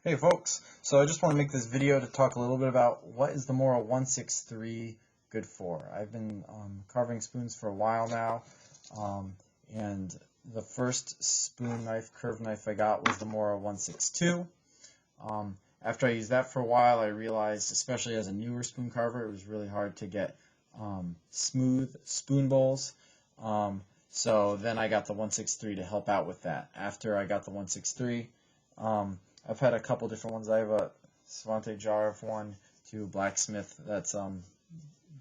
Hey folks, so I just want to make this video to talk a little bit about what is the Mora 163 good for. I've been carving spoons for a while now, and the first spoon knife, curved knife I got was the Mora 162. After I used that for a while, I realized, especially as a newer spoon carver, it was really hard to get smooth spoon bowls. So then I got the 163 to help out with that. After I got the 163, I've had a couple different ones. I have a Svante jar of one to Blacksmith that's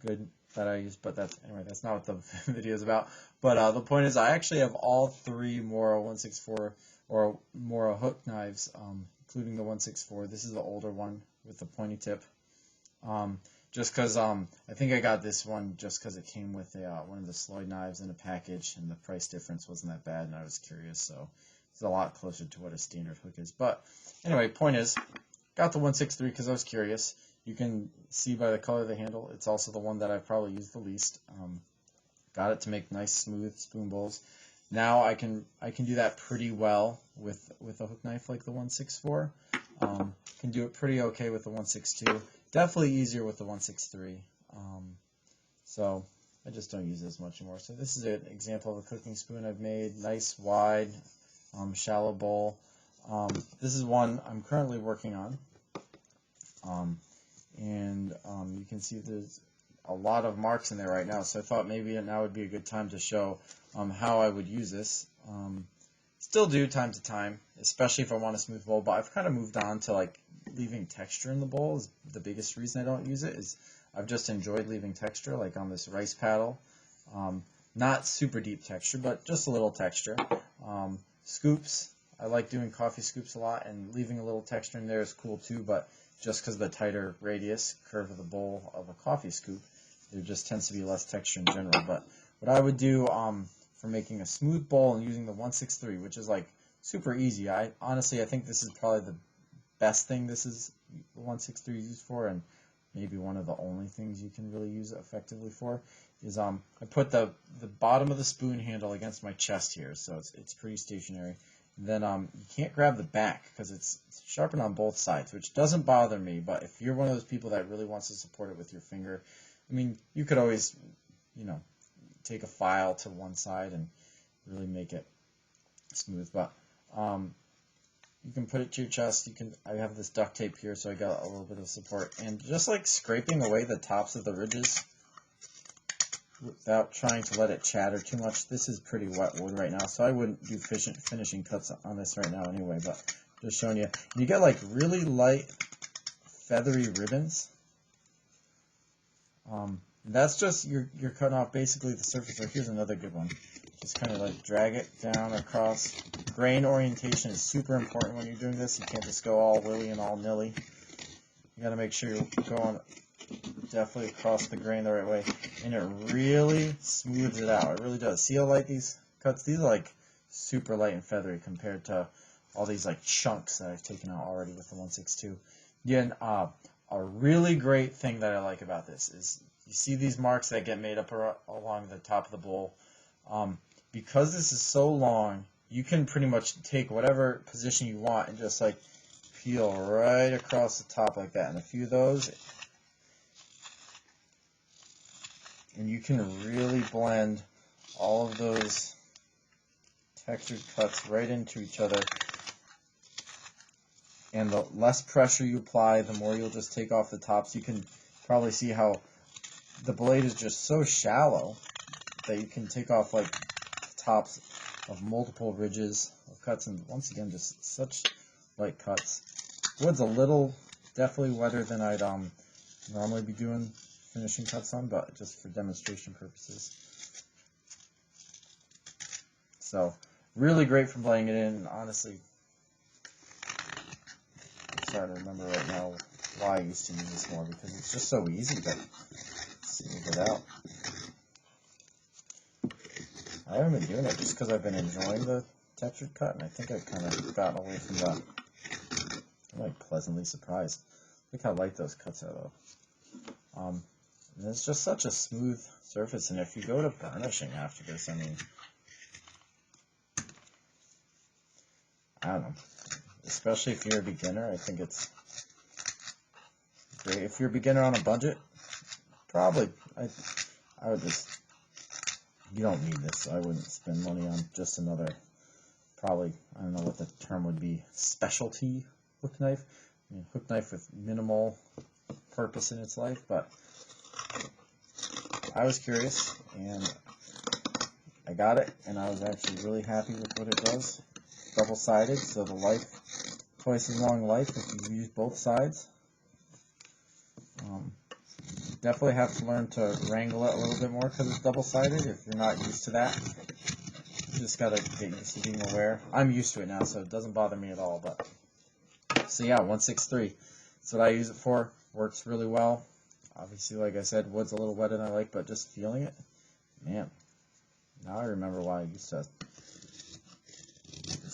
good that I use, but that's not what the video is about. But the point is, I actually have all three Mora 164 or Mora hook knives, including the 164. This is the older one with the pointy tip. Just because I think I got this one just because it came with one of the Sloyd knives in a package, and the price difference wasn't that bad, and I was curious, so it's a lot closer to what a standard hook is. But anyway, point is, got the 163 because I was curious. You can see by the color of the handle, it's also the one that I've probably used the least. Got it to make nice, smooth spoon bowls. Now I can do that pretty well with a hook knife like the 164. Can do it pretty okay with the 162. Definitely easier with the 163. So I just don't use it as much anymore. So this is an example of a cooking spoon I've made. Nice, wide, shallow bowl. This is one I'm currently working on. You can see there's a lot of marks in there right now. So I thought maybe now would be a good time to show how I would use this. Still do time to time, especially if I want a smooth bowl, but I've kind of moved on to like leaving texture in the bowl. Is the biggest reason I don't use it is I've just enjoyed leaving texture, like on this rice paddle. Not super deep texture, but just a little texture. Scoops, I like doing coffee scoops a lot, and leaving a little texture in there is cool too, but just because of the tighter radius curve of the bowl of a coffee scoop, there just tends to be less texture in general. But what I would do for making a smooth bowl and using the 163, which is like super easy. Honestly, I think this is probably the best thing this is the 163 used for, and maybe one of the only things you can really use it effectively for, is I put the bottom of the spoon handle against my chest here, so it's pretty stationary. And then you can't grab the back because it's sharpened on both sides, which doesn't bother me, but if you're one of those people that really wants to support it with your finger, I mean, you could always, take a file to one side and really make it smooth, but you can put it to your chest. I have this duct tape here, so I got a little bit of support, and just like scraping away the tops of the ridges without trying to let it chatter too much. This is pretty wet wood right now, so I wouldn't do finishing cuts on this right now anyway, but just showing you. You get like really light feathery ribbons. That's just you're cutting off basically the surface. So here's another good one. Just kind of like drag it down across. Grain orientation is super important when you're doing this. You can't just go all willy and all nilly. You got to make sure you're going definitely across the grain the right way, and it really smooths it out. It really does. See how light these cuts? These are like super light and feathery compared to all these like chunks that I've taken out already with the 162. Again, a really great thing that I like about this is you see these marks that get made up along the top of the bowl. Because this is so long, you can pretty much take whatever position you want and just like peel right across the top like that. And a few of those, and you can really blend all of those textured cuts right into each other. And the less pressure you apply, the more you'll just take off the tops. You can probably see how the blade is just so shallow that you can take off like the tops of multiple ridges of cuts, and once again, just such light cuts. Wood's a little definitely wetter than I'd normally be doing finishing cuts on, but just for demonstration purposes. So really great for blending it in. Honestly, I'm starting to remember right now why I used to use this more, because it's just so easy to smooth it out. I haven't been doing it just because I've been enjoying the textured cut, and I think I've kind of gotten away from that. I'm like pleasantly surprised. Look how light those cuts are though. And it's just such a smooth surface, and if you go to burnishing after this, I mean, I don't know. especially if you're a beginner. I think it's great. If you're a beginner on a budget, probably, I would just, you don't need this. I wouldn't spend money on just another, probably, I don't know what the term would be, specialty hook knife. I mean, hook knife with minimal purpose in its life, but I was curious, and I got it, and I was actually really happy with what it does. Double-sided, so the life, twice as long life if you use both sides. Definitely have to learn to wrangle it a little bit more because it's double-sided if you're not used to that. You just gotta get used to being aware. I'm used to it now, so it doesn't bother me at all. But so yeah, 163. That's what I use it for. Works really well. Obviously, like I said, wood's a little wetter than I like, but just feeling it, man. Now I remember why I used to.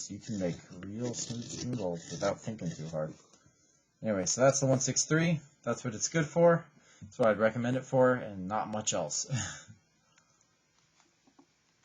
You can make real smooth spoon bowls without thinking too hard. Anyway, so that's the 163. That's what it's good for. That's what I'd recommend it for, and not much else.